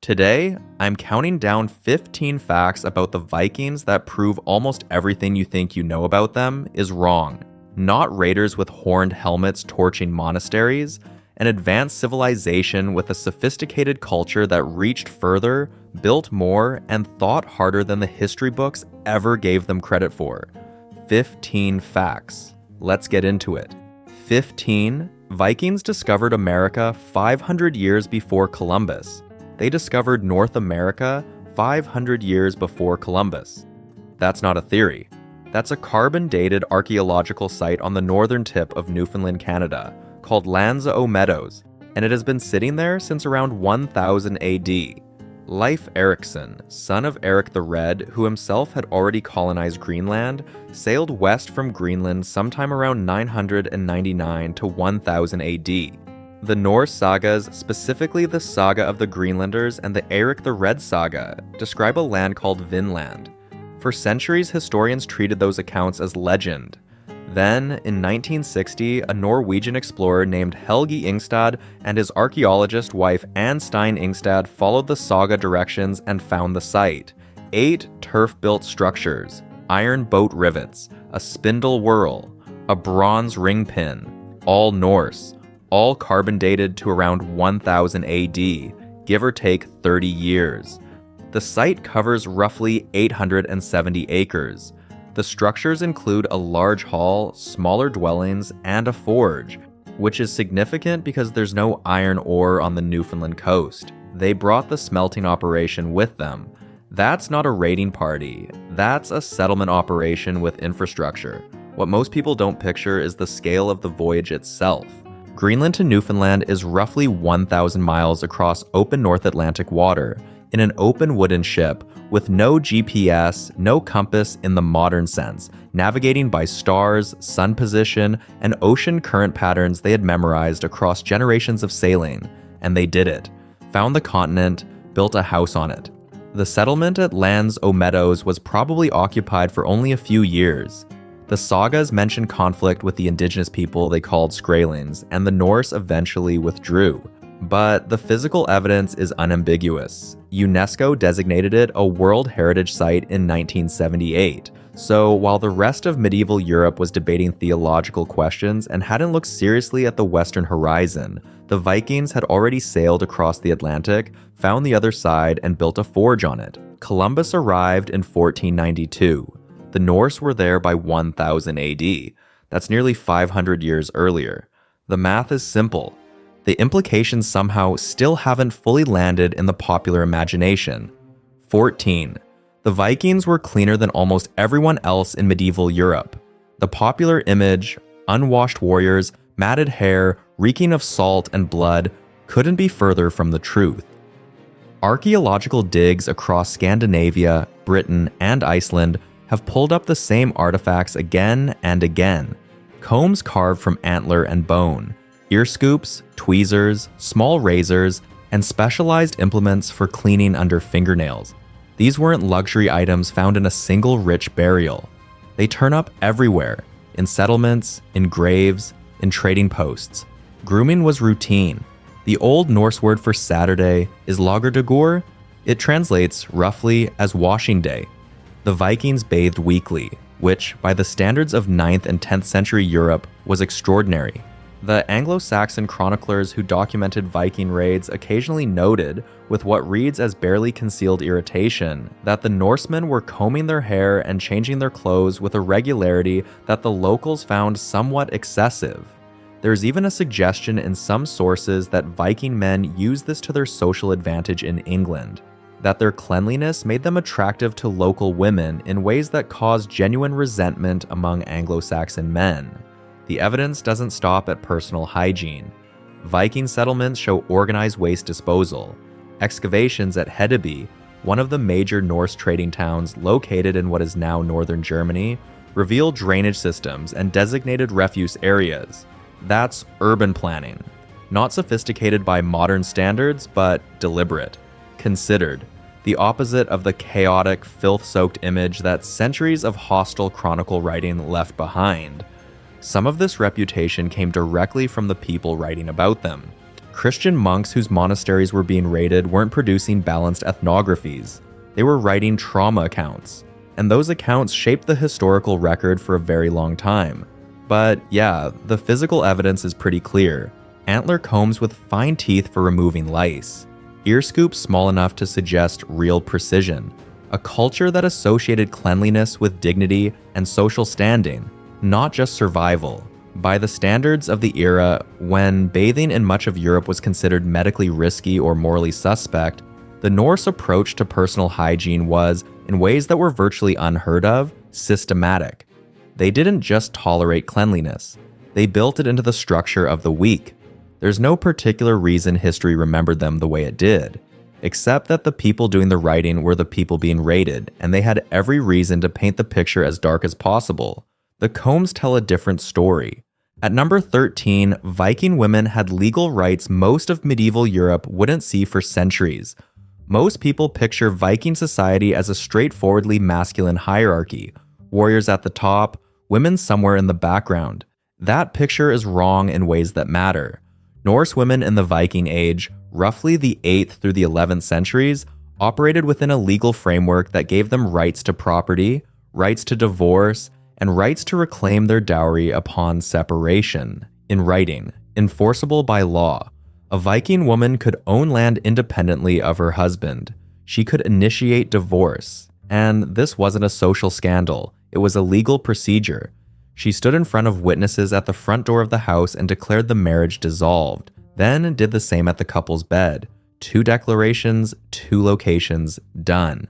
Today, I'm counting down 15 facts about the Vikings that prove almost everything you think you know about them is wrong. Not raiders with horned helmets torching monasteries, an advanced civilization with a sophisticated culture that reached further, built more, and thought harder than the history books ever gave them credit for. 15 facts. Let's get into it. 15. Vikings discovered America 500 years before Columbus. They discovered North America 500 years before Columbus. That's not a theory. That's a carbon-dated archaeological site on the northern tip of Newfoundland, Canada, called Lands o' Meadows, and it has been sitting there since around 1000 AD. Leif Erikson, son of Eric the Red, who himself had already colonized Greenland, sailed west from Greenland sometime around 999 to 1000 AD. The Norse sagas, specifically the Saga of the Greenlanders and the Eric the Red saga, describe a land called Vinland. For centuries, historians treated those accounts as legend. Then, in 1960, a Norwegian explorer named Helge Ingstad and his archaeologist wife Anne Stein Ingstad followed the saga directions and found the site. 8 turf-built structures, iron boat rivets, a spindle whorl, a bronze ring pin, all Norse, all carbon dated to around 1000 AD, give or take 30 years. The site covers roughly 870 acres. The structures include a large hall, smaller dwellings, and a forge, which is significant because there's no iron ore on the Newfoundland coast. They brought the smelting operation with them. That's not a raiding party. That's a settlement operation with infrastructure. What most people don't picture is the scale of the voyage itself. Greenland to Newfoundland is roughly 1,000 miles across open North Atlantic water, in an open wooden ship, with no GPS, no compass in the modern sense, navigating by stars, sun position, and ocean current patterns they had memorized across generations of sailing. And they did it. Found the continent, built a house on it. The settlement at Lands o' Meadows was probably occupied for only a few years. The sagas mention conflict with the indigenous people they called Skraelings, and the Norse eventually withdrew. But the physical evidence is unambiguous. UNESCO designated it a World Heritage Site in 1978. So while the rest of medieval Europe was debating theological questions and hadn't looked seriously at the Western horizon, the Vikings had already sailed across the Atlantic, found the other side, and built a forge on it. Columbus arrived in 1492. The Norse were there by 1000 AD. That's nearly 500 years earlier. The math is simple. The implications somehow still haven't fully landed in the popular imagination. 14. The Vikings were cleaner than almost everyone else in medieval Europe. The popular image, unwashed warriors, matted hair, reeking of salt and blood, couldn't be further from the truth. Archaeological digs across Scandinavia, Britain, and Iceland have pulled up the same artifacts again and again. Combs carved from antler and bone, ear scoops, tweezers, small razors, and specialized implements for cleaning under fingernails. These weren't luxury items found in a single rich burial. They turn up everywhere, in settlements, in graves, in trading posts. Grooming was routine. The Old Norse word for Saturday is lagerdagur. It translates roughly as washing day. The Vikings bathed weekly, which, by the standards of 9th and 10th century Europe, was extraordinary. The Anglo-Saxon chroniclers who documented Viking raids occasionally noted, with what reads as barely concealed irritation, that the Norsemen were combing their hair and changing their clothes with a regularity that the locals found somewhat excessive. There's even a suggestion in some sources that Viking men used this to their social advantage in England, that their cleanliness made them attractive to local women in ways that caused genuine resentment among Anglo-Saxon men. The evidence doesn't stop at personal hygiene. Viking settlements show organized waste disposal. Excavations at Hedeby, one of the major Norse trading towns located in what is now northern Germany, reveal drainage systems and designated refuse areas. That's urban planning. Not sophisticated by modern standards, but deliberate. Considered. The opposite of the chaotic, filth-soaked image that centuries of hostile chronicle writing left behind. Some of this reputation came directly from the people writing about them. Christian monks whose monasteries were being raided weren't producing balanced ethnographies. They were writing trauma accounts, and those accounts shaped the historical record for a very long time. But yeah, the physical evidence is pretty clear. Antler combs with fine teeth for removing lice. Ear scoops small enough to suggest real precision. A culture that associated cleanliness with dignity and social standing, not just survival. By the standards of the era, when bathing in much of Europe was considered medically risky or morally suspect, the Norse approach to personal hygiene was, in ways that were virtually unheard of, systematic. They didn't just tolerate cleanliness. They built it into the structure of the week. There's no particular reason history remembered them the way it did, except that the people doing the writing were the people being raided, and they had every reason to paint the picture as dark as possible. The combs tell a different story. At number 13, Viking women had legal rights most of medieval Europe wouldn't see for centuries. Most people picture Viking society as a straightforwardly masculine hierarchy, warriors at the top, women somewhere in the background. That picture is wrong in ways that matter. Norse women in the Viking Age, roughly the 8th through the 11th centuries, operated within a legal framework that gave them rights to property, rights to divorce, and rights to reclaim their dowry upon separation, in writing, enforceable by law. A Viking woman could own land independently of her husband. She could initiate divorce. And this wasn't a social scandal, it was a legal procedure. She stood in front of witnesses at the front door of the house and declared the marriage dissolved, then did the same at the couple's bed. 2 declarations, 2 locations, done.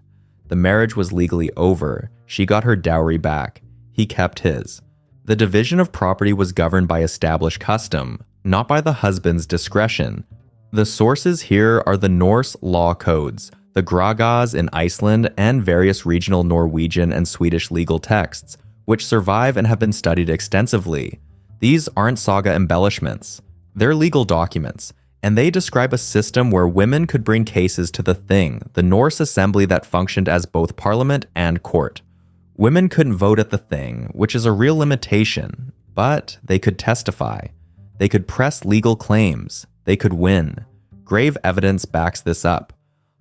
The marriage was legally over. She got her dowry back. He kept his. The division of property was governed by established custom, not by the husband's discretion. The sources here are the Norse law codes, the Gragas in Iceland, and various regional Norwegian and Swedish legal texts, which survive and have been studied extensively. These aren't saga embellishments. They're legal documents, and they describe a system where women could bring cases to the Thing, the Norse assembly that functioned as both parliament and court. Women couldn't vote at the Thing, which is a real limitation, but they could testify. They could press legal claims. They could win. Grave evidence backs this up.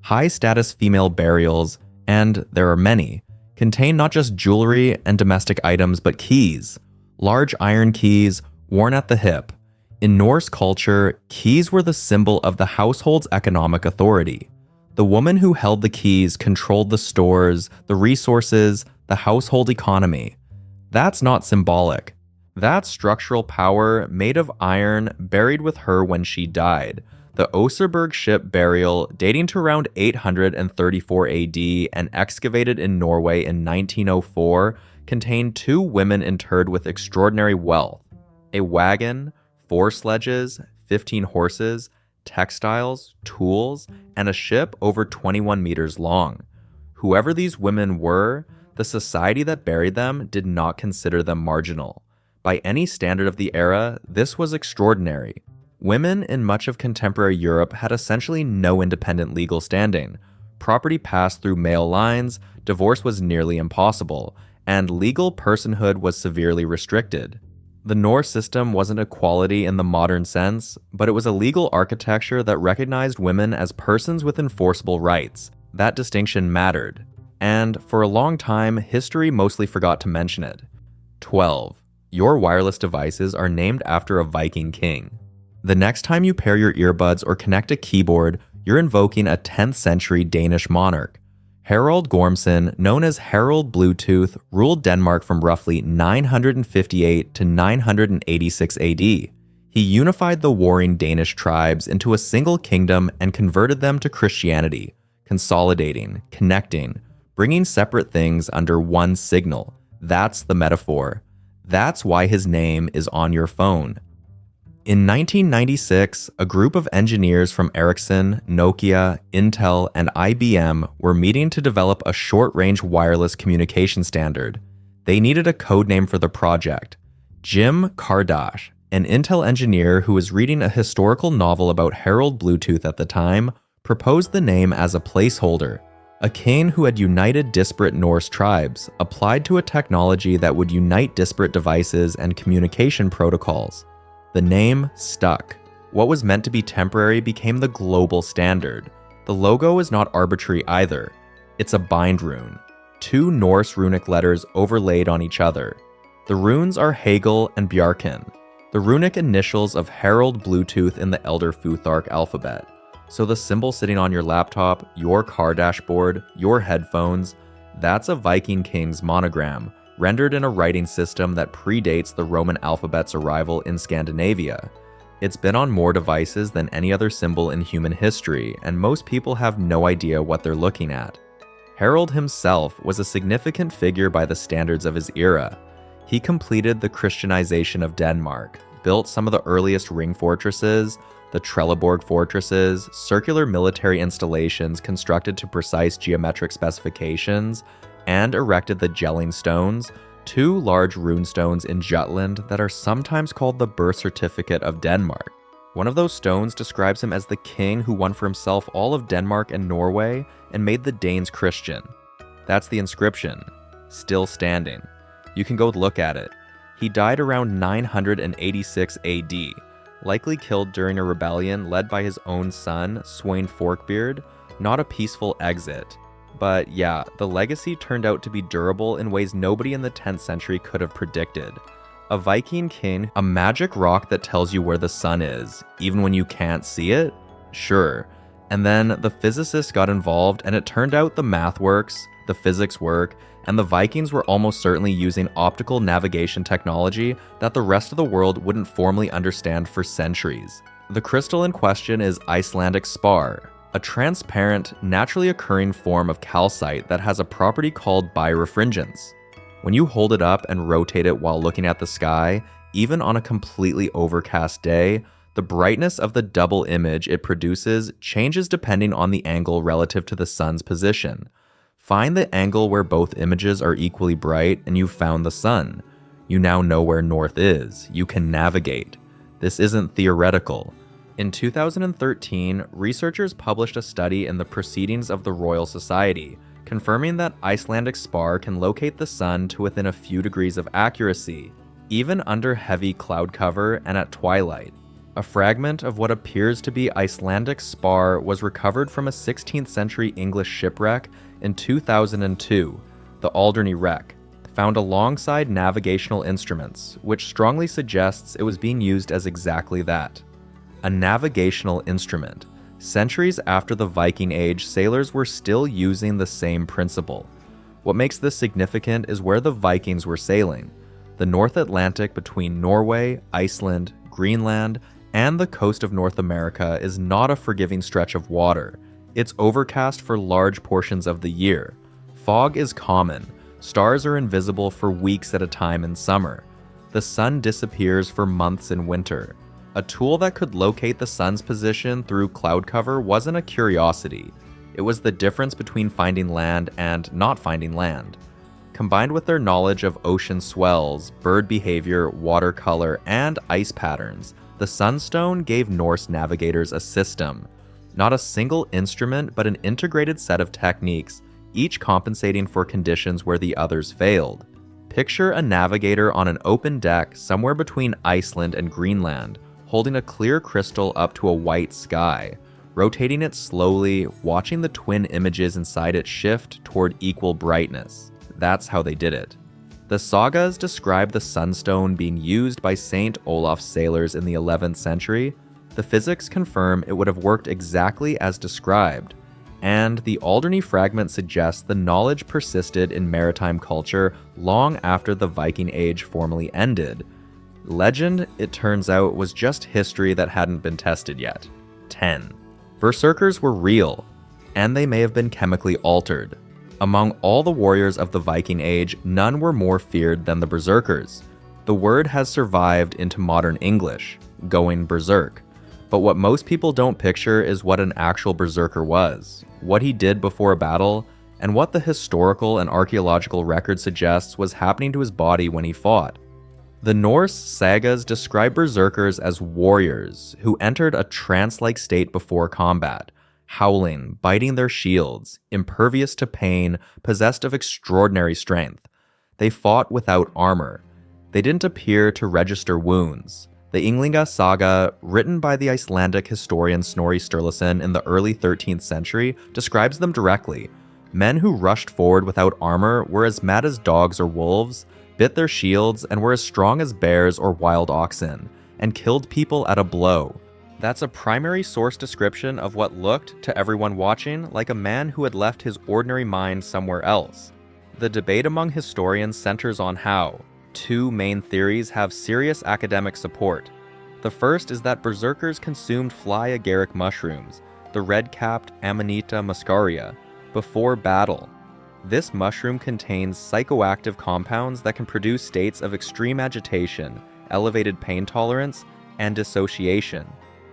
High-status female burials, and there are many, contain not just jewelry and domestic items, but keys. Large iron keys, worn at the hip. In Norse culture, keys were the symbol of the household's economic authority. The woman who held the keys controlled the stores, the resources, the household economy. That's not symbolic. That's structural power made of iron buried with her when she died. The Oseberg ship burial, dating to around 834 AD and excavated in Norway in 1904, contained 2 women interred with extraordinary wealth. A wagon, 4 sledges, 15 horses, textiles, tools, and a ship over 21 meters long. Whoever these women were, the society that buried them did not consider them marginal. By any standard of the era, this was extraordinary. Women in much of contemporary Europe had essentially no independent legal standing. Property passed through male lines, divorce was nearly impossible, and legal personhood was severely restricted. The Norse system wasn't equality in the modern sense, but it was a legal architecture that recognized women as persons with enforceable rights. That distinction mattered. And for a long time, history mostly forgot to mention it. 12. Your wireless devices are named after a Viking king. The next time you pair your earbuds or connect a keyboard, you're invoking a 10th century Danish monarch. Harald Gormson, known as Harald Bluetooth, ruled Denmark from roughly 958 to 986 AD. He unified the warring Danish tribes into a single kingdom and converted them to Christianity, consolidating, connecting, bringing separate things under one signal. That's the metaphor. That's why his name is on your phone. In 1996, a group of engineers from Ericsson, Nokia, Intel, and IBM were meeting to develop a short-range wireless communication standard. They needed a code name for the project. Jim Kardash, an Intel engineer who was reading a historical novel about Harald Bluetooth at the time, proposed the name as a placeholder. A king who had united disparate Norse tribes applied to a technology that would unite disparate devices and communication protocols. The name stuck. What was meant to be temporary became the global standard. The logo is not arbitrary either. It's a bind rune, 2 Norse runic letters overlaid on each other. The runes are Hegel and Bjarken, the runic initials of Harald Bluetooth in the Elder Futhark alphabet. So the symbol sitting on your laptop, your car dashboard, your headphones, that's a Viking king's monogram, rendered in a writing system that predates the Roman alphabet's arrival in Scandinavia. It's been on more devices than any other symbol in human history, and most people have no idea what they're looking at. Harald himself was a significant figure by the standards of his era. He completed the Christianization of Denmark, built some of the earliest ring fortresses, the Trelleborg fortresses, circular military installations constructed to precise geometric specifications, and erected the Jelling Stones, 2 large rune stones in Jutland that are sometimes called the birth certificate of Denmark. One of those stones describes him as the king who won for himself all of Denmark and Norway and made the Danes Christian. That's the inscription, still standing. You can go look at it. He died around 986 AD, likely killed during a rebellion led by his own son, Sweyn Forkbeard, not a peaceful exit. But yeah, the legacy turned out to be durable in ways nobody in the 10th century could have predicted. A Viking king, a magic rock that tells you where the sun is, even when you can't see it? Sure. And then the physicists got involved and it turned out the math works, the physics work, and the Vikings were almost certainly using optical navigation technology that the rest of the world wouldn't formally understand for centuries. The crystal in question is Icelandic spar, a transparent, naturally occurring form of calcite that has a property called birefringence. When you hold it up and rotate it while looking at the sky, even on a completely overcast day, the brightness of the double image it produces changes depending on the angle relative to the sun's position. Find the angle where both images are equally bright and you've found the sun. You now know where north is. You can navigate. This isn't theoretical. In 2013, researchers published a study in the Proceedings of the Royal Society, confirming that Icelandic spar can locate the sun to within a few degrees of accuracy, even under heavy cloud cover and at twilight. A fragment of what appears to be Icelandic spar was recovered from a 16th century English shipwreck in 2002, the Alderney wreck, found alongside navigational instruments, which strongly suggests it was being used as exactly that. A navigational instrument. Centuries after the Viking Age, sailors were still using the same principle. What makes this significant is where the Vikings were sailing. The North Atlantic between Norway, Iceland, Greenland, and the coast of North America is not a forgiving stretch of water. It's overcast for large portions of the year. Fog is common. Stars are invisible for weeks at a time in summer. The sun disappears for months in winter. A tool that could locate the sun's position through cloud cover wasn't a curiosity. It was the difference between finding land and not finding land. Combined with their knowledge of ocean swells, bird behavior, water color, and ice patterns, the Sunstone gave Norse navigators a system. Not a single instrument, but an integrated set of techniques, each compensating for conditions where the others failed. Picture a navigator on an open deck somewhere between Iceland and Greenland, holding a clear crystal up to a white sky, rotating it slowly, watching the twin images inside it shift toward equal brightness. That's how they did it. The sagas describe the Sunstone being used by Saint Olaf's sailors in the 11th century. The physics confirm it would have worked exactly as described, and the Alderney fragment suggests the knowledge persisted in maritime culture long after the Viking Age formally ended. Legend, it turns out, was just history that hadn't been tested yet. 10. Berserkers were real, and they may have been chemically altered. Among all the warriors of the Viking Age, none were more feared than the Berserkers. The word has survived into modern English, going berserk. But what most people don't picture is what an actual berserker was, what he did before a battle, and what the historical and archaeological record suggests was happening to his body when he fought. The Norse sagas describe berserkers as warriors who entered a trance-like state before combat, howling, biting their shields, impervious to pain, possessed of extraordinary strength. They fought without armor. They didn't appear to register wounds. The Ynglinga saga, written by the Icelandic historian Snorri Sturluson in the early 13th century, describes them directly. Men who rushed forward without armor were as mad as dogs or wolves, bit their shields, and were as strong as bears or wild oxen, and killed people at a blow. That's a primary source description of what looked, to everyone watching, like a man who had left his ordinary mind somewhere else. The debate among historians centers on how. Two main theories have serious academic support. The first is that berserkers consumed fly agaric mushrooms, the red-capped Amanita muscaria, before battle. This mushroom contains psychoactive compounds that can produce states of extreme agitation, elevated pain tolerance, and dissociation.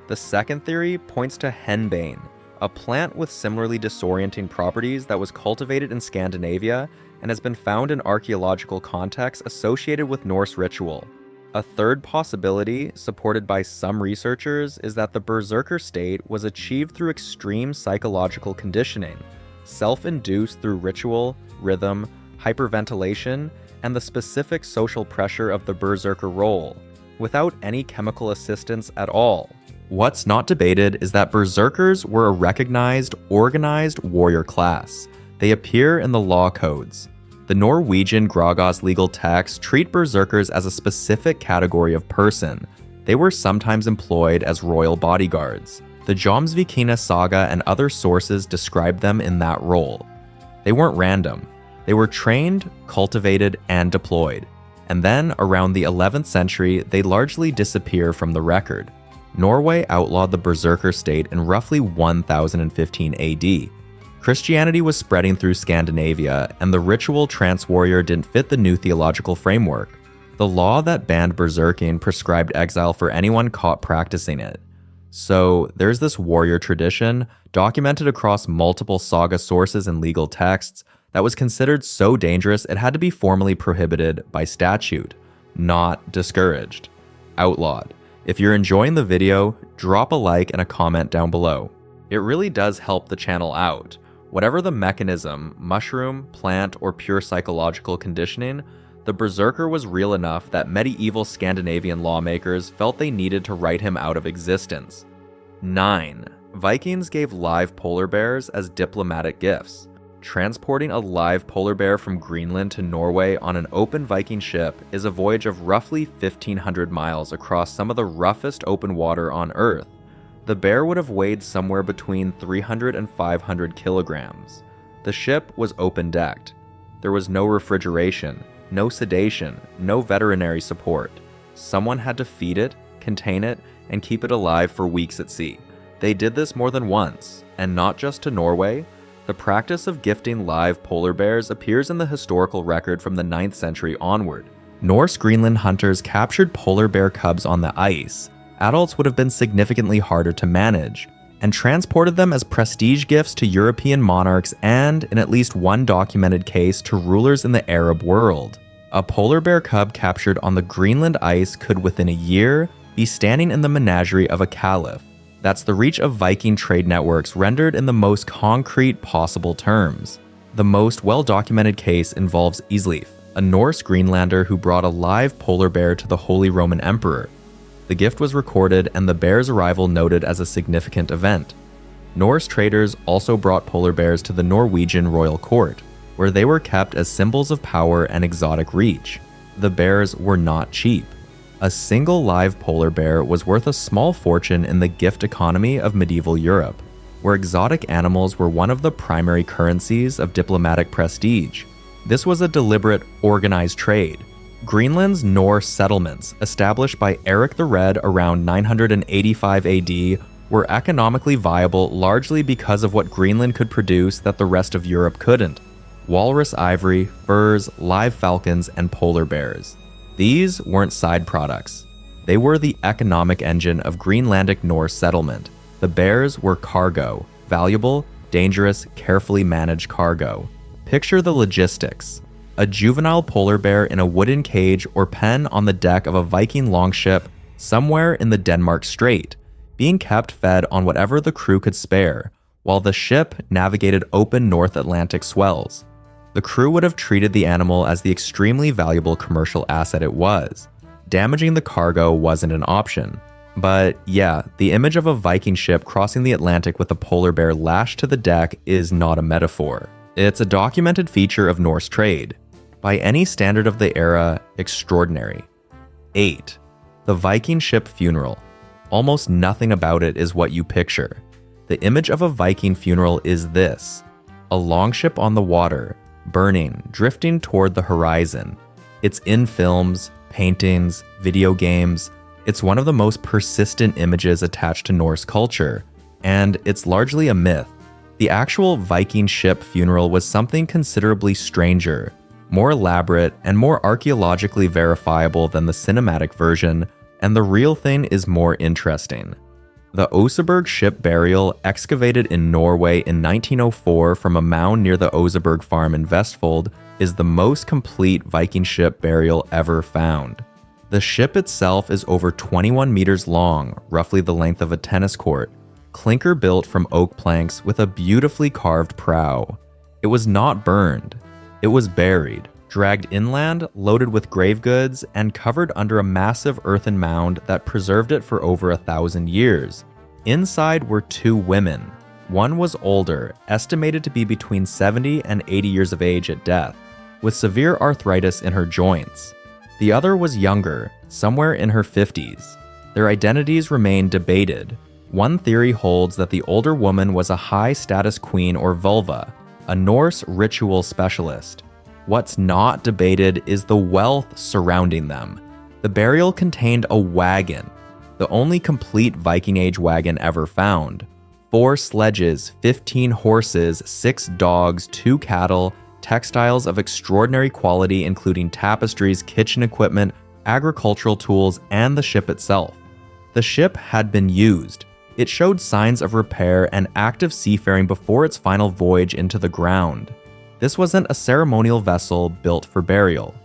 The second theory points to henbane, a plant with similarly disorienting properties that was cultivated in Scandinavia and has been found in archaeological contexts associated with Norse ritual. A third possibility, supported by some researchers, is that the berserker state was achieved through extreme psychological conditioning, self-induced through ritual, rhythm, hyperventilation, and the specific social pressure of the berserker role, without any chemical assistance at all. What's not debated is that berserkers were a recognized, organized warrior class. They appear in the law codes. The Norwegian Grágás legal texts treat berserkers as a specific category of person. They were sometimes employed as royal bodyguards. The Jomsvikina saga and other sources describe them in that role. They weren't random. They were trained, cultivated, and deployed. And then, around the 11th century, they largely disappear from the record. Norway outlawed the berserker state in roughly 1015 AD. Christianity was spreading through Scandinavia, and the ritual trance warrior didn't fit the new theological framework. The law that banned berserking prescribed exile for anyone caught practicing it. So, there's this warrior tradition, documented across multiple saga sources and legal texts, that was considered so dangerous it had to be formally prohibited by statute. Not discouraged. Outlawed. If you're enjoying the video, drop a like and a comment down below. It really does help the channel out. Whatever the mechanism, mushroom, plant, or pure psychological conditioning, the berserker was real enough that medieval Scandinavian lawmakers felt they needed to write him out of existence. 9. Vikings gave live polar bears as diplomatic gifts. Transporting a live polar bear from Greenland to Norway on an open Viking ship is a voyage of roughly 1,500 miles across some of the roughest open water on Earth. The bear would have weighed somewhere between 300 and 500 kilograms. The ship was open-decked. There was no refrigeration, no sedation, no veterinary support. Someone had to feed it, contain it, and keep it alive for weeks at sea. They did this more than once, and not just to Norway. The practice of gifting live polar bears appears in the historical record from the 9th century onward. Norse Greenland hunters captured polar bear cubs on the ice. Adults would have been significantly harder to manage, and transported them as prestige gifts to European monarchs and, in at least one documented case, to rulers in the Arab world. A polar bear cub captured on the Greenland ice could, within a year, be standing in the menagerie of a caliph. That's the reach of Viking trade networks rendered in the most concrete possible terms. The most well-documented case involves Isleif, a Norse Greenlander who brought a live polar bear to the Holy Roman Emperor. The gift was recorded and the bear's arrival noted as a significant event. Norse traders also brought polar bears to the Norwegian royal court, where they were kept as symbols of power and exotic reach. The bears were not cheap. A single live polar bear was worth a small fortune in the gift economy of medieval Europe, where exotic animals were one of the primary currencies of diplomatic prestige. This was a deliberate, organized trade. Greenland's Norse settlements, established by Eric the Red around 985 AD, were economically viable largely because of what Greenland could produce that the rest of Europe couldn't: walrus ivory, furs, live falcons, and polar bears. These weren't side products. They were the economic engine of Greenlandic Norse settlement. The bears were cargo, valuable, dangerous, carefully managed cargo. Picture the logistics. A juvenile polar bear in a wooden cage or pen on the deck of a Viking longship somewhere in the Denmark Strait, being kept fed on whatever the crew could spare, while the ship navigated open North Atlantic swells. The crew would have treated the animal as the extremely valuable commercial asset it was. damaging the cargo wasn't an option. But yeah, the image of a Viking ship crossing the Atlantic with a polar bear lashed to the deck is not a metaphor. It's a documented feature of Norse trade. By any standard of the era, extraordinary. 8. The Viking ship funeral. Almost nothing about it is what you picture. The image of a Viking funeral is this: a longship on the water, burning, drifting toward the horizon. It's in films, paintings, video games. It's one of the most persistent images attached to Norse culture, and it's largely a myth. The actual Viking ship funeral was something considerably stranger, more elaborate, and more archaeologically verifiable than the cinematic version, and the real thing is more interesting. The Oseberg ship burial, excavated in Norway in 1904 from a mound near the Oseberg farm in Vestfold, is the most complete Viking ship burial ever found. The ship itself is over 21 meters long, roughly the length of a tennis court, clinker built from oak planks with a beautifully carved prow. It was not burned. It was buried, dragged inland, loaded with grave goods, and covered under a massive earthen mound that preserved it for over 1,000 years. Inside were 2 women. One was older, estimated to be between 70 and 80 years of age at death, with severe arthritis in her joints. The other was younger, somewhere in her 50s. Their identities remain debated. One theory holds that the older woman was a high-status queen or vulva, a Norse ritual specialist. What's not debated is the wealth surrounding them. The burial contained a wagon, the only complete Viking Age wagon ever found. 4 sledges, 15 horses, 6 dogs, 2 cattle, textiles of extraordinary quality including tapestries, kitchen equipment, agricultural tools, and the ship itself. The ship had been used. It showed signs of repair and active seafaring before its final voyage into the ground. This wasn't a ceremonial vessel built for burial.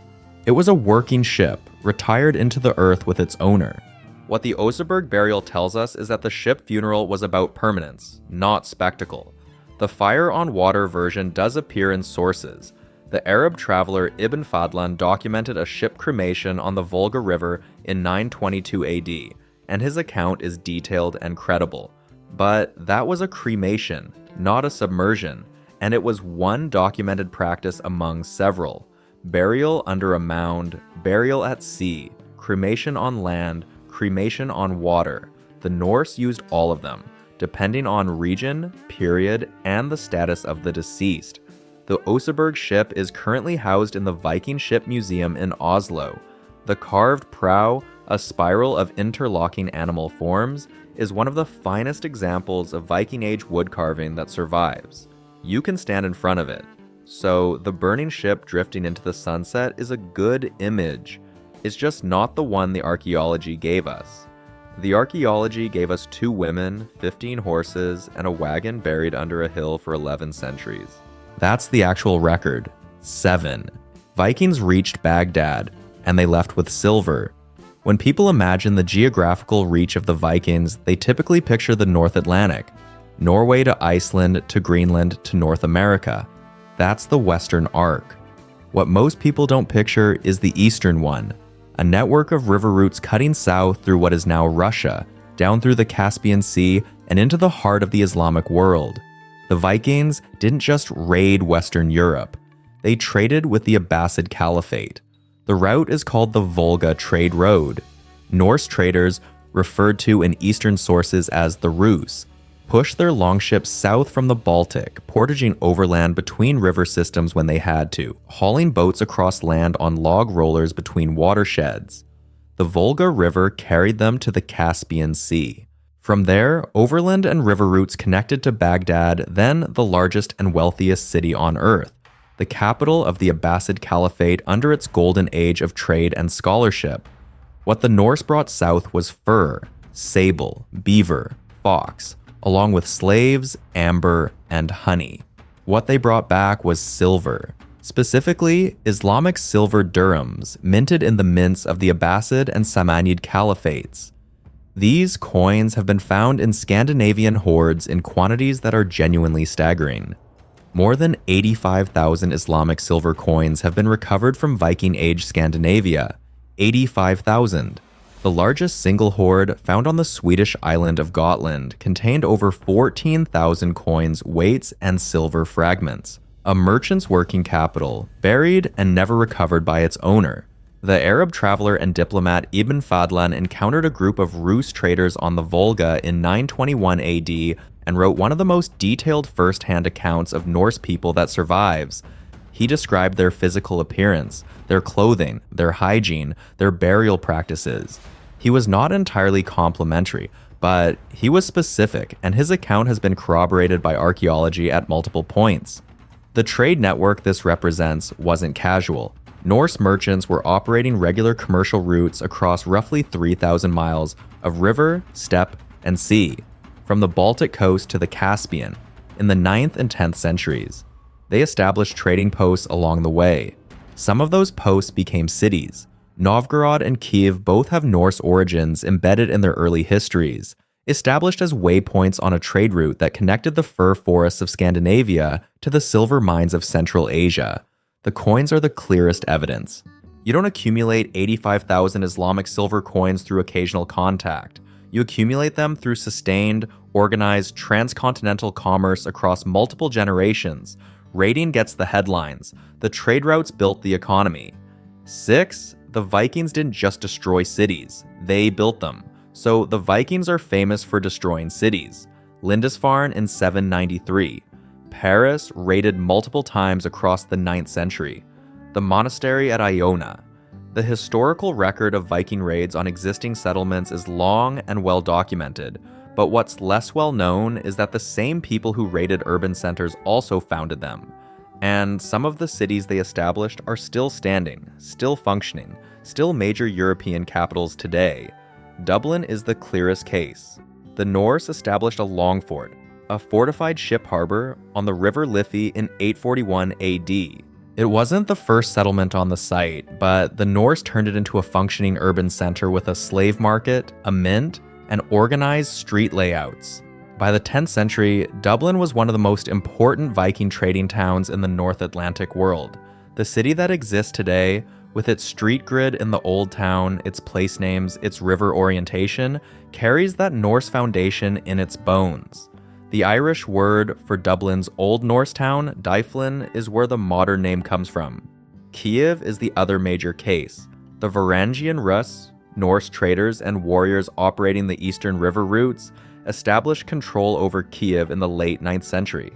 It was a working ship, retired into the earth with its owner. What the Oseberg burial tells us is that the ship funeral was about permanence, not spectacle. The fire on water version does appear in sources. The Arab traveler Ibn Fadlan documented a ship cremation on the Volga River in 922 AD, and his account is detailed and credible. But that was a cremation, not a submersion, and it was one documented practice among several. Burial under a mound, burial at sea, cremation on land, cremation on water. The Norse used all of them, depending on region, period, and the status of the deceased. The Oseberg ship is currently housed in the Viking Ship Museum in Oslo. The carved prow, a spiral of interlocking animal forms, is one of the finest examples of Viking Age wood carving that survives. You can stand in front of it. So the burning ship drifting into the sunset is a good image. It's just not the one the archaeology gave us. The archaeology gave us 2 women, 15 horses, and a wagon buried under a hill for 11 centuries. That's the actual record. 7. Vikings reached Baghdad, and they left with silver. When people imagine the geographical reach of the Vikings, they typically picture the North Atlantic, Norway to Iceland to Greenland to North America. That's the Western Arc. What most people don't picture is the Eastern one, a network of river routes cutting south through what is now Russia, down through the Caspian Sea, and into the heart of the Islamic world. The Vikings didn't just raid Western Europe. They traded with the Abbasid Caliphate. The route is called the Volga Trade Road. Norse traders, referred to in Eastern sources as the Rus, pushed their longships south from the Baltic, portaging overland between river systems when they had to, hauling boats across land on log rollers between watersheds. The Volga River carried them to the Caspian Sea. From there, overland and river routes connected to Baghdad, then the largest and wealthiest city on earth, the capital of the Abbasid Caliphate under its golden age of trade and scholarship. What the Norse brought south was fur, sable, beaver, fox, along with slaves, amber, and honey. What they brought back was silver, specifically Islamic silver dirhams, minted in the mints of the Abbasid and Samanid caliphates. These coins have been found in Scandinavian hoards in quantities that are genuinely staggering. More than 85,000 Islamic silver coins have been recovered from Viking Age Scandinavia. 85,000. The largest single hoard, found on the Swedish island of Gotland, contained over 14,000 coins, weights, and silver fragments. A merchant's working capital, buried and never recovered by its owner. The Arab traveler and diplomat Ibn Fadlan encountered a group of Rus traders on the Volga in 921 AD and wrote one of the most detailed first-hand accounts of Norse people that survives. He described their physical appearance, their clothing, their hygiene, their burial practices. He was not entirely complimentary, but he was specific, and his account has been corroborated by archaeology at multiple points. The trade network this represents wasn't casual. Norse merchants were operating regular commercial routes across roughly 3,000 miles of river, steppe, and sea, from the Baltic coast to the Caspian, in the 9th and 10th centuries. They established trading posts along the way. Some of those posts became cities. Novgorod and Kiev both have Norse origins embedded in their early histories, established as waypoints on a trade route that connected the fir forests of Scandinavia to the silver mines of Central Asia. The coins are the clearest evidence. You don't accumulate 85,000 Islamic silver coins through occasional contact. You accumulate them through sustained, organized, transcontinental commerce across multiple generations. Raiding gets the headlines. The trade routes built the economy. 6. The Vikings didn't just destroy cities. They built them. So the Vikings are famous for destroying cities. Lindisfarne in 793. Paris raided multiple times across the 9th century. The monastery at Iona. The historical record of Viking raids on existing settlements is long and well documented, but what's less well known is that the same people who raided urban centers also founded them. And some of the cities they established are still standing, still functioning, still major European capitals today. Dublin is the clearest case. The Norse established a longfort, a fortified ship harbor on the River Liffey in 841 AD. It wasn't the first settlement on the site, but the Norse turned it into a functioning urban center with a slave market, a mint, and organized street layouts. By the 10th century, Dublin was one of the most important Viking trading towns in the North Atlantic world. The city that exists today, with its street grid in the Old Town, its place names, its river orientation, carries that Norse foundation in its bones. The Irish word for Dublin's Old Norse town, Dyflin, is where the modern name comes from. Kiev is the other major case. The Varangian Rus, Norse traders and warriors operating the eastern river routes, established control over Kiev in the late 9th century.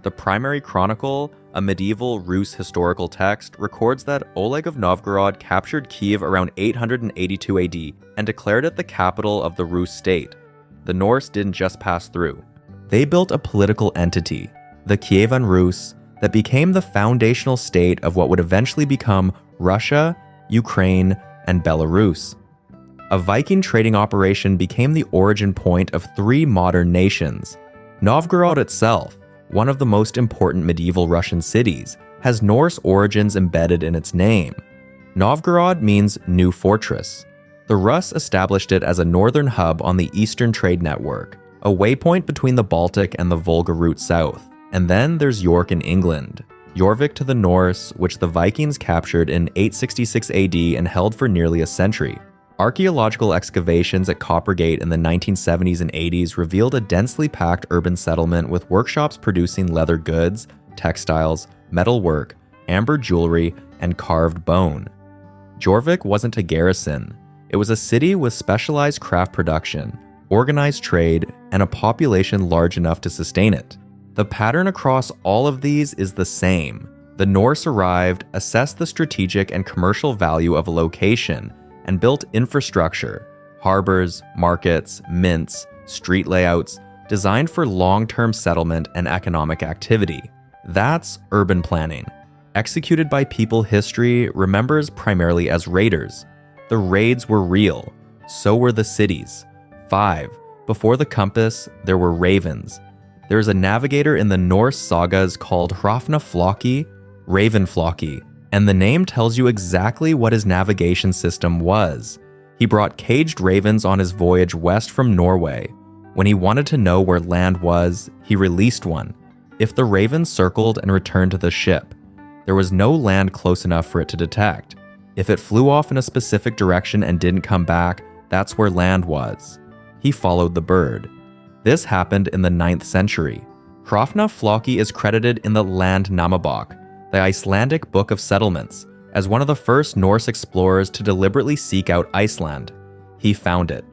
The Primary Chronicle, a medieval Rus historical text, records that Oleg of Novgorod captured Kiev around 882 AD and declared it the capital of the Rus state. The Norse didn't just pass through. They built a political entity, the Kievan Rus, that became the foundational state of what would eventually become Russia, Ukraine, and Belarus. A Viking trading operation became the origin point of 3 modern nations. Novgorod itself, one of the most important medieval Russian cities, has Norse origins embedded in its name. Novgorod means new fortress. The Rus established it as a northern hub on the Eastern Trade Network, a waypoint between the Baltic and the Volga route south. And then there's York in England, Jorvik to the Norse, which the Vikings captured in 866 AD and held for nearly a century. Archaeological excavations at Coppergate in the 1970s and 80s revealed a densely packed urban settlement with workshops producing leather goods, textiles, metalwork, amber jewelry, and carved bone. Jorvik wasn't a garrison. It was a city with specialized craft production, organized trade, and a population large enough to sustain it. The pattern across all of these is the same. The Norse arrived, assessed the strategic and commercial value of a location, and built infrastructure, harbors, markets, mints, street layouts, designed for long-term settlement and economic activity. That's urban planning, executed by people history remembers primarily as raiders. The raids were real, so were the cities. 5. Before the compass, there were ravens. There's a navigator in the Norse sagas called Hrafnafloki, Ravenfloki, and the name tells you exactly what his navigation system was. He brought caged ravens on his voyage west from Norway. When he wanted to know where land was, he released one. If the raven circled and returned to the ship, there was no land close enough for it to detect. If it flew off in a specific direction and didn't come back, that's where land was. He followed the bird. This happened in the 9th century. Hrafna Flóki is credited in the Landnámabók, the Icelandic Book of Settlements, as one of the first Norse explorers to deliberately seek out Iceland. He found it.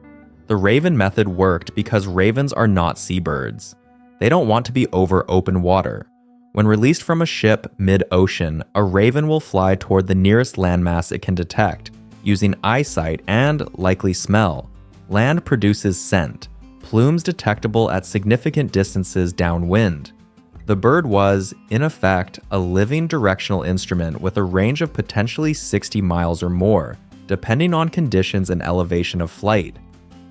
The raven method worked because ravens are not seabirds. They don't want to be over open water. When released from a ship mid-ocean, a raven will fly toward the nearest landmass it can detect, using eyesight and, likely, smell. Land produces scent, plumes detectable at significant distances downwind. The bird was, in effect, a living directional instrument with a range of potentially 60 miles or more, depending on conditions and elevation of flight.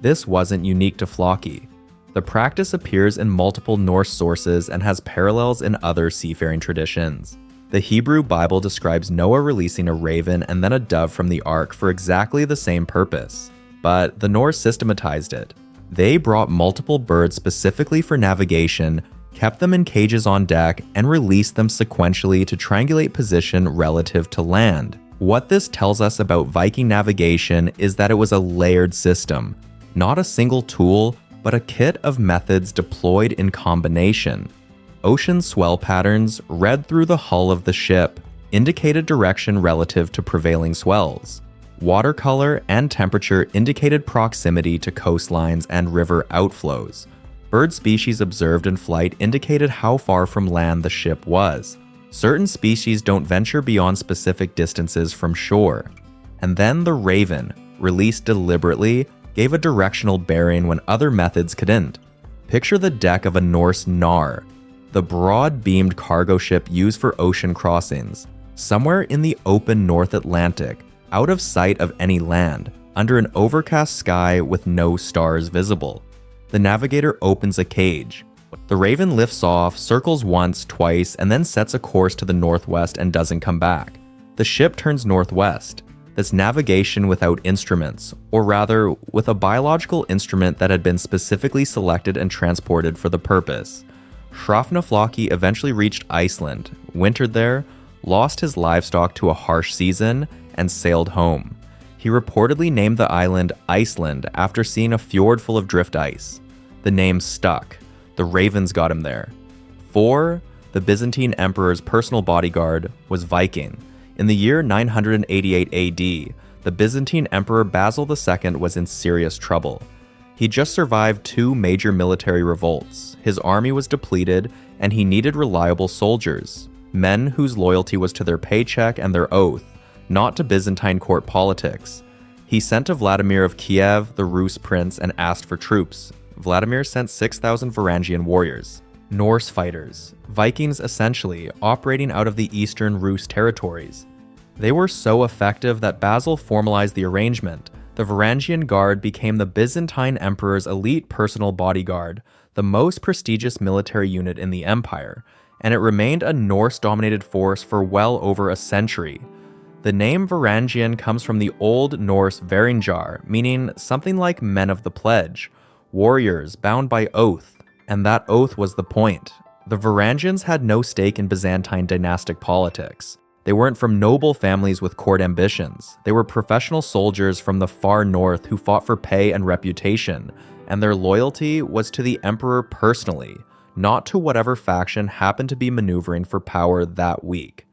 This wasn't unique to Flóki. The practice appears in multiple Norse sources and has parallels in other seafaring traditions. The Hebrew Bible describes Noah releasing a raven and then a dove from the ark for exactly the same purpose, but the Norse systematized it. They brought multiple birds specifically for navigation, kept them in cages on deck, and released them sequentially to triangulate position relative to land. What this tells us about Viking navigation is that it was a layered system, not a single tool, but a kit of methods deployed in combination. Ocean swell patterns, read through the hull of the ship, indicated direction relative to prevailing swells. Watercolor and temperature indicated proximity to coastlines and river outflows. Bird species observed in flight indicated how far from land the ship was. Certain species don't venture beyond specific distances from shore. And then the raven, released deliberately, gave a directional bearing when other methods couldn't. Picture the deck of a Norse nar, the broad-beamed cargo ship used for ocean crossings, somewhere in the open North Atlantic, out of sight of any land, under an overcast sky with no stars visible. The navigator opens a cage. The raven lifts off, circles once, twice, and then sets a course to the northwest and doesn't come back. The ship turns northwest. That's navigation without instruments, or rather, with a biological instrument that had been specifically selected and transported for the purpose. Hrafna Flóki eventually reached Iceland, wintered there, lost his livestock to a harsh season, and sailed home. He reportedly named the island Iceland after seeing a fjord full of drift ice. The name stuck. The ravens got him there. 4. The Byzantine Emperor's personal bodyguard was Viking. In the year 988 AD, the Byzantine Emperor Basil II was in serious trouble. He just survived 2 major military revolts, his army was depleted, and he needed reliable soldiers, men whose loyalty was to their paycheck and their oath, not to Byzantine court politics. He sent to Vladimir of Kiev, the Rus prince, and asked for troops. Vladimir sent 6,000 Varangian warriors, Norse fighters, Vikings essentially, operating out of the eastern Rus territories. They were so effective that Basil formalized the arrangement. The Varangian Guard became the Byzantine Emperor's elite personal bodyguard, the most prestigious military unit in the empire, and it remained a Norse-dominated force for well over a century. The name Varangian comes from the Old Norse Varinjar, meaning something like men of the pledge, warriors bound by oath, and that oath was the point. The Varangians had no stake in Byzantine dynastic politics. They weren't from noble families with court ambitions. They were professional soldiers from the far north who fought for pay and reputation, and their loyalty was to the emperor personally, not to whatever faction happened to be maneuvering for power that week.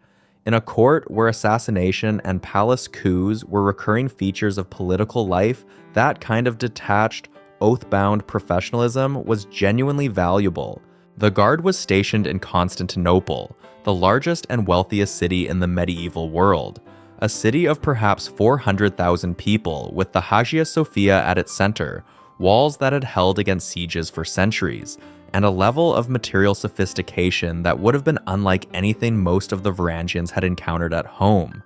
In a court where assassination and palace coups were recurring features of political life, that kind of detached, oath-bound professionalism was genuinely valuable. The guard was stationed in Constantinople, the largest and wealthiest city in the medieval world, a city of perhaps 400,000 people with the Hagia Sophia at its center, walls that had held against sieges for centuries, and a level of material sophistication that would have been unlike anything most of the Varangians had encountered at home.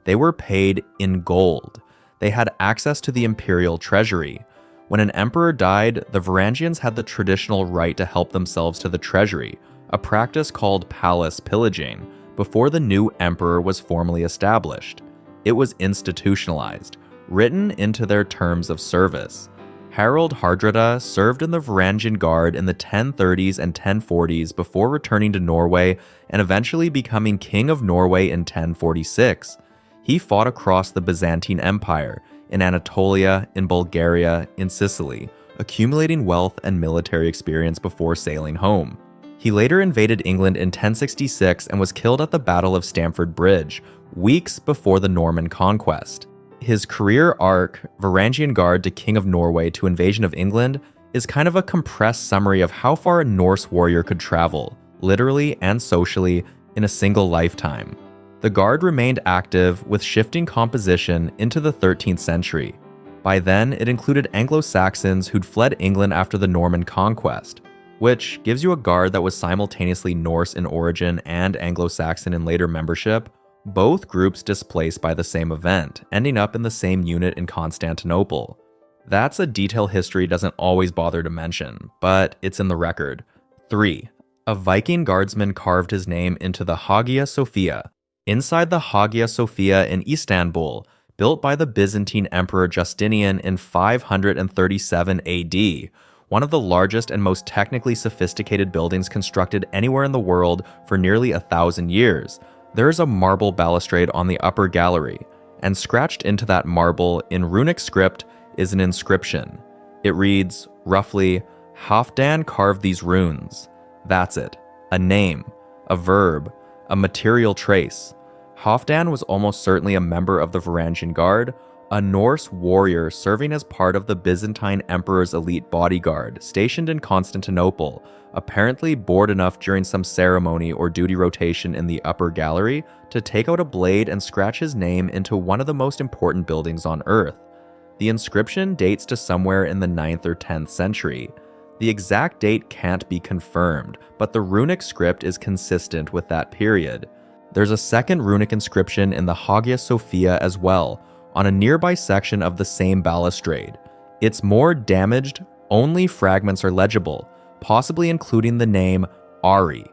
They were paid in gold. They had access to the imperial treasury. When an emperor died, the Varangians had the traditional right to help themselves to the treasury, a practice called palace pillaging, before the new emperor was formally established. It was institutionalized, written into their terms of service. Harald Hardrada served in the Varangian Guard in the 1030s and 1040s before returning to Norway and eventually becoming King of Norway in 1046. He fought across the Byzantine Empire, in Anatolia, in Bulgaria, in Sicily, accumulating wealth and military experience before sailing home. He later invaded England in 1066 and was killed at the Battle of Stamford Bridge, weeks before the Norman conquest. His career arc, Varangian Guard to King of Norway to Invasion of England, is kind of a compressed summary of how far a Norse warrior could travel, literally and socially, in a single lifetime. The Guard remained active with shifting composition into the 13th century. By then, it included Anglo-Saxons who'd fled England after the Norman conquest, which gives you a Guard that was simultaneously Norse in origin and Anglo-Saxon in later membership, both groups displaced by the same event, ending up in the same unit in Constantinople. That's a detail history doesn't always bother to mention, but it's in the record. 3. A Viking guardsman carved his name into the Hagia Sophia. Inside the Hagia Sophia in Istanbul, built by the Byzantine Emperor Justinian in 537 AD, one of the largest and most technically sophisticated buildings constructed anywhere in the world for nearly 1,000 years, there is a marble balustrade on the upper gallery, and scratched into that marble in runic script is an inscription. It reads, roughly, Halfdan carved these runes. That's it. A name, a verb, a material trace. Halfdan was almost certainly a member of the Varangian Guard, a Norse warrior serving as part of the Byzantine Emperor's elite bodyguard, stationed in Constantinople, apparently bored enough during some ceremony or duty rotation in the upper gallery to take out a blade and scratch his name into one of the most important buildings on Earth. The inscription dates to somewhere in the 9th or 10th century. The exact date can't be confirmed, but the runic script is consistent with that period. There's a second runic inscription in the Hagia Sophia as well, on a nearby section of the same balustrade. It's more damaged, only fragments are legible, possibly including the name Ari.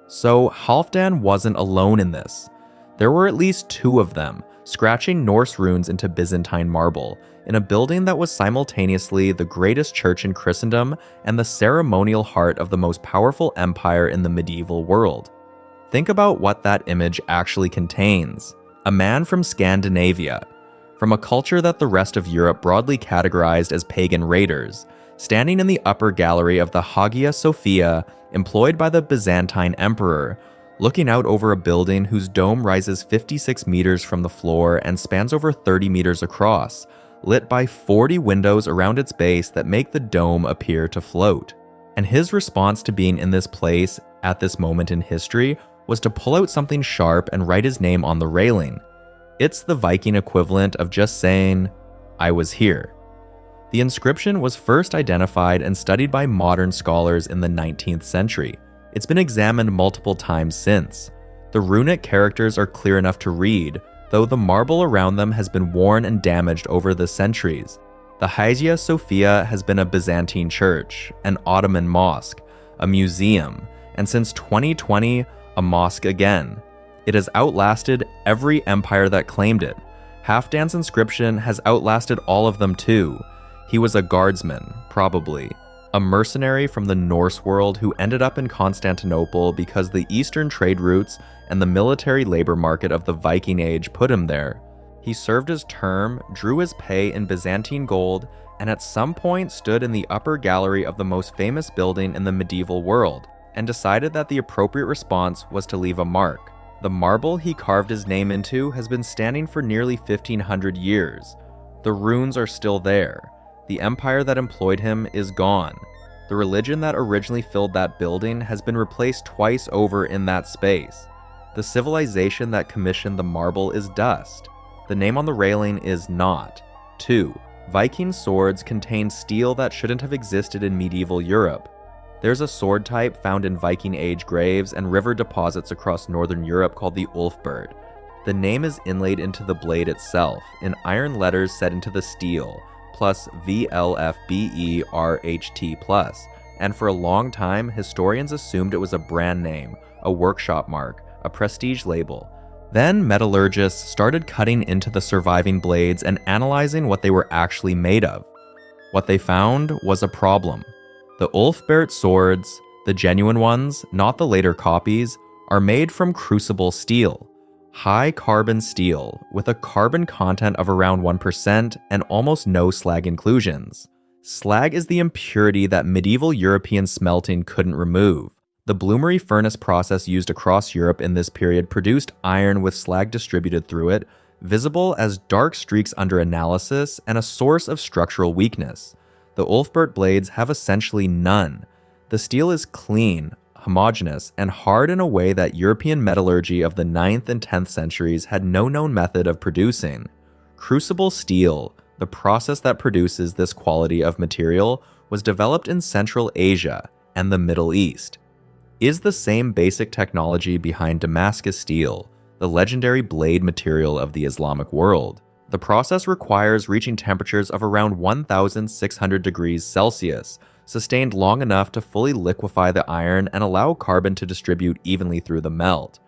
So Halfdan wasn't alone in this. There were at least 2 of them, scratching Norse runes into Byzantine marble, in a building that was simultaneously the greatest church in Christendom and the ceremonial heart of the most powerful empire in the medieval world. Think about what that image actually contains. A man from Scandinavia, from a culture that the rest of Europe broadly categorized as pagan raiders, standing in the upper gallery of the Hagia Sophia, employed by the Byzantine Emperor, looking out over a building whose dome rises 56 meters from the floor and spans over 30 meters across, lit by 40 windows around its base that make the dome appear to float. And his response to being in this place at this moment in history was to pull out something sharp and write his name on the railing. It's the Viking equivalent of just saying, "I was here." The inscription was first identified and studied by modern scholars in the 19th century. It's been examined multiple times since. The runic characters are clear enough to read, though the marble around them has been worn and damaged over the centuries. The Hagia Sophia has been a Byzantine church, an Ottoman mosque, a museum, and since 2020, a mosque again. It has outlasted every empire that claimed it. Halfdan's inscription has outlasted all of them too. He was a guardsman, probably. A mercenary from the Norse world who ended up in Constantinople because the eastern trade routes and the military labor market of the Viking Age put him there. He served his term, drew his pay in Byzantine gold, and at some point stood in the upper gallery of the most famous building in the medieval world, and decided that the appropriate response was to leave a mark. The marble he carved his name into has been standing for nearly 1,500 years. The runes are still there. The empire that employed him is gone. The religion that originally filled that building has been replaced twice over in that space. The civilization that commissioned the marble is dust. The name on the railing is not. 2. Viking swords contain steel that shouldn't have existed in medieval Europe. There's a sword type found in Viking Age graves and river deposits across northern Europe called the Ulfberht. The name is inlaid into the blade itself, in iron letters set into the steel, plus VLFBERHT+, and for a long time, historians assumed it was a brand name, a workshop mark, a prestige label. Then metallurgists started cutting into the surviving blades and analyzing what they were actually made of. What they found was a problem. The Ulfberht swords, the genuine ones, not the later copies, are made from crucible steel. High carbon steel, with a carbon content of around 1% and almost no slag inclusions. Slag is the impurity that medieval European smelting couldn't remove. The bloomery furnace process used across Europe in this period produced iron with slag distributed through it, visible as dark streaks under analysis and a source of structural weakness. The Ulfberht blades have essentially none. The steel is clean, homogeneous, and hard in a way that European metallurgy of the 9th and 10th centuries had no known method of producing. Crucible steel, the process that produces this quality of material, was developed in Central Asia and the Middle East. Is the same basic technology behind Damascus steel, the legendary blade material of the Islamic world. The process requires reaching temperatures of around 1,600 degrees Celsius, sustained long enough to fully liquefy the iron and allow carbon to distribute evenly through the melt.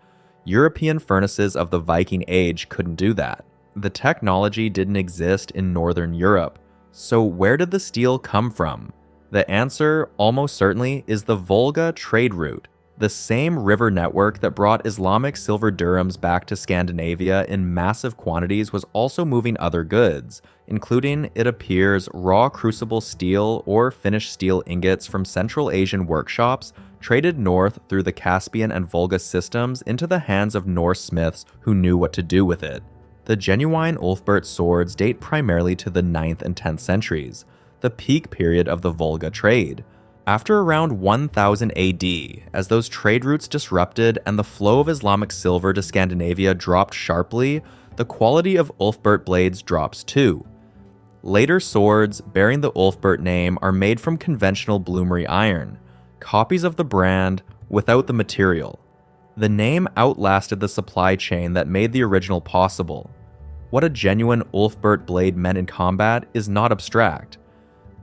European furnaces of the Viking Age couldn't do that. The technology didn't exist in Northern Europe. So where did the steel come from? The answer, almost certainly, is the Volga trade route. The same river network that brought Islamic silver dirhams back to Scandinavia in massive quantities was also moving other goods, including, it appears, raw crucible steel or finished steel ingots from Central Asian workshops traded north through the Caspian and Volga systems into the hands of Norse smiths who knew what to do with it. The genuine Ulfberht swords date primarily to the 9th and 10th centuries, the peak period of the Volga trade. After around 1000 AD, as those trade routes disrupted and the flow of Islamic silver to Scandinavia dropped sharply, the quality of Ulfberht blades drops too. Later swords bearing the Ulfberht name are made from conventional bloomery iron, copies of the brand without the material. The name outlasted the supply chain that made the original possible. What a genuine Ulfberht blade meant in combat is not abstract.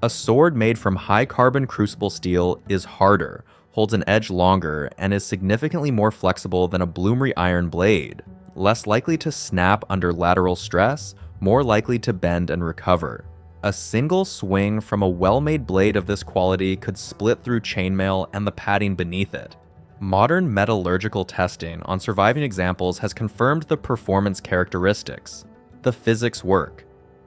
A sword made from high-carbon crucible steel is harder, holds an edge longer, and is significantly more flexible than a bloomery iron blade, less likely to snap under lateral stress, more likely to bend and recover. A single swing from a well-made blade of this quality could split through chainmail and the padding beneath it. Modern metallurgical testing on surviving examples has confirmed the performance characteristics. The physics work.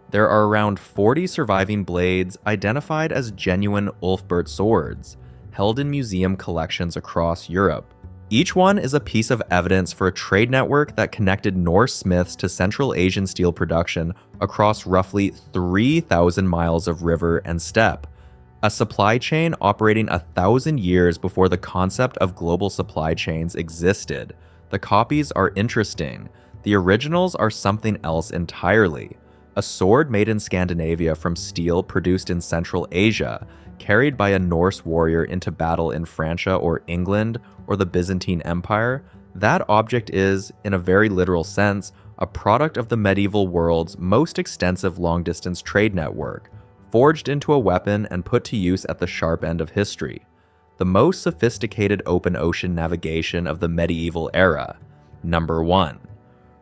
There are around 40 surviving blades identified as genuine Ulfberht swords, held in museum collections across Europe. Each one is a piece of evidence for a trade network that connected Norse smiths to Central Asian steel production across roughly 3,000 miles of river and steppe, a supply chain operating 1,000 years before the concept of global supply chains existed. The copies are interesting. The originals are something else entirely. A sword made in Scandinavia from steel produced in Central Asia, carried by a Norse warrior into battle in Francia or England or the Byzantine Empire, that object is, in a very literal sense, a product of the medieval world's most extensive long-distance trade network, forged into a weapon and put to use at the sharp end of history. The most sophisticated open ocean navigation of the medieval era. Number 1.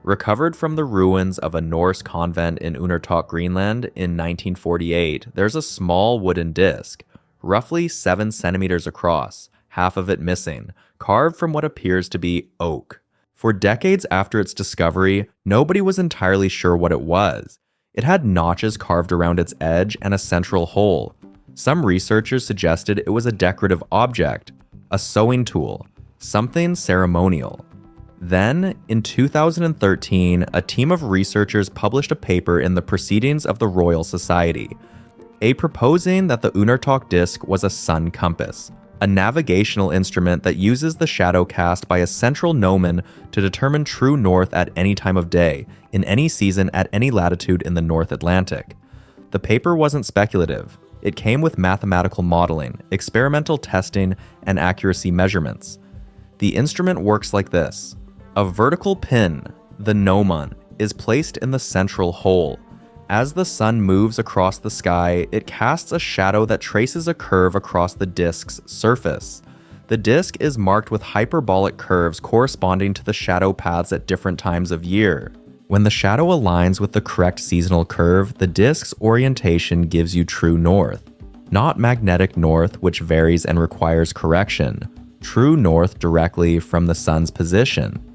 Recovered from the ruins of a Norse convent in Undertok, Greenland in 1948, there's a small wooden disc, roughly 7 centimeters across, half of it missing, carved from what appears to be oak. For decades after its discovery, nobody was entirely sure what it was. It had notches carved around its edge and a central hole. Some researchers suggested it was a decorative object, a sewing tool, something ceremonial. Then, in 2013, a team of researchers published a paper in the Proceedings of the Royal Society, proposing that the Undertok disc was a sun compass, a navigational instrument that uses the shadow cast by a central gnomon to determine true north at any time of day, in any season at any latitude in the North Atlantic. The paper wasn't speculative. It came with mathematical modeling, experimental testing, and accuracy measurements. The instrument works like this. A vertical pin, the gnomon, is placed in the central hole. As the sun moves across the sky, it casts a shadow that traces a curve across the disk's surface. The disk is marked with hyperbolic curves corresponding to the shadow paths at different times of year. When the shadow aligns with the correct seasonal curve, the disk's orientation gives you true north. Not magnetic north, which varies and requires correction. True north directly from the sun's position.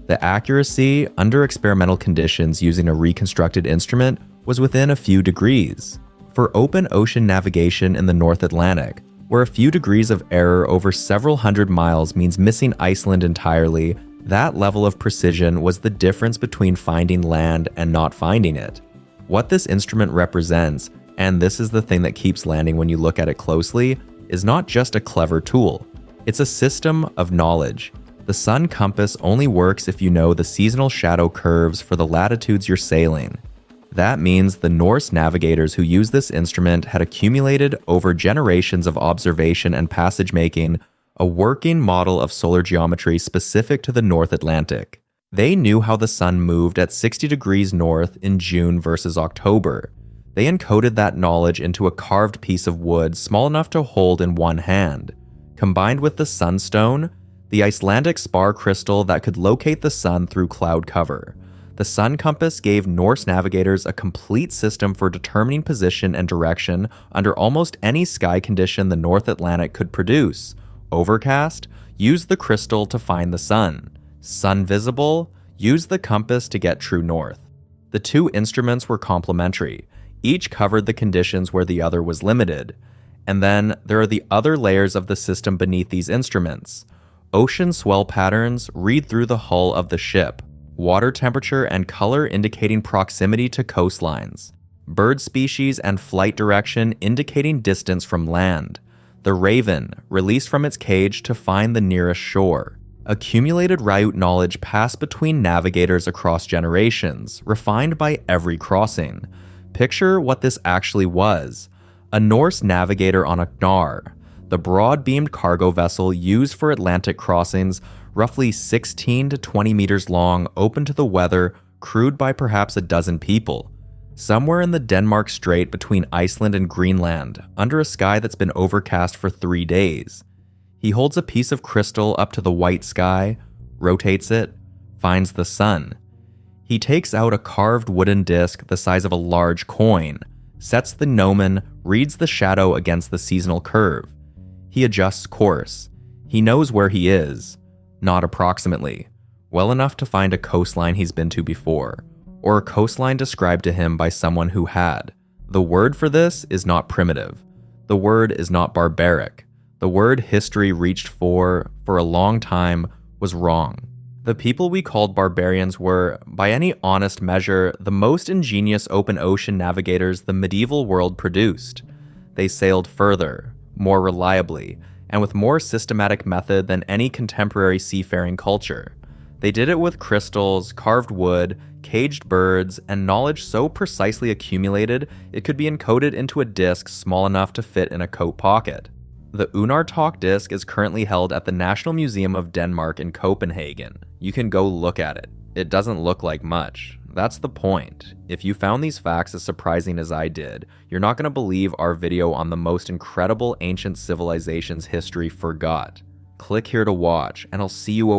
The accuracy under experimental conditions using a reconstructed instrument was within a few degrees. For open ocean navigation in the North Atlantic, where a few degrees of error over several hundred miles means missing Iceland entirely, that level of precision was the difference between finding land and not finding it. What this instrument represents, and this is the thing that keeps landing when you look at it closely, is not just a clever tool. It's a system of knowledge. The sun compass only works if you know the seasonal shadow curves for the latitudes you're sailing. That means the Norse navigators who used this instrument had accumulated over generations of observation and passage making a working model of solar geometry specific to the North Atlantic. They knew how the sun moved at 60 degrees north in June versus October. They encoded that knowledge into a carved piece of wood small enough to hold in one hand. Combined with the sunstone, the Icelandic spar crystal that could locate the sun through cloud cover. The sun compass gave Norse navigators a complete system for determining position and direction under almost any sky condition the North Atlantic could produce. Overcast, use the crystal to find the sun. Sun visible, use the compass to get true north. The two instruments were complementary. Each covered the conditions where the other was limited. And then there are the other layers of the system beneath these instruments. Ocean swell patterns read through the hull of the ship. Water temperature and color indicating proximity to coastlines. Bird species and flight direction indicating distance from land. The raven, released from its cage to find the nearest shore. Accumulated route knowledge passed between navigators across generations, refined by every crossing. Picture what this actually was. A Norse navigator on a Gnar, the broad-beamed cargo vessel used for Atlantic crossings, roughly 16 to 20 meters long, open to the weather, crewed by perhaps a dozen people. Somewhere in the Denmark Strait between Iceland and Greenland, under a sky that's been overcast for 3 days. He holds a piece of crystal up to the white sky, rotates it, finds the sun. He takes out a carved wooden disc the size of a large coin, sets the gnomon, reads the shadow against the seasonal curve. He adjusts course. He knows where he is. Not approximately. Well enough to find a coastline he's been to before, or a coastline described to him by someone who had. The word for this is not primitive. The word is not barbaric. The word history reached for a long time, was wrong. The people we called barbarians were, by any honest measure, the most ingenious open ocean navigators the medieval world produced. They sailed further, more reliably, and with more systematic method than any contemporary seafaring culture. They did it with crystals, carved wood, caged birds, and knowledge so precisely accumulated it could be encoded into a disc small enough to fit in a coat pocket. The Unartok disc is currently held at the National Museum of Denmark in Copenhagen. You can go look at it. It doesn't look like much. That's the point. If you found these facts as surprising as I did, you're not going to believe our video on the most incredible ancient civilizations history forgot. Click here to watch, and I'll see you over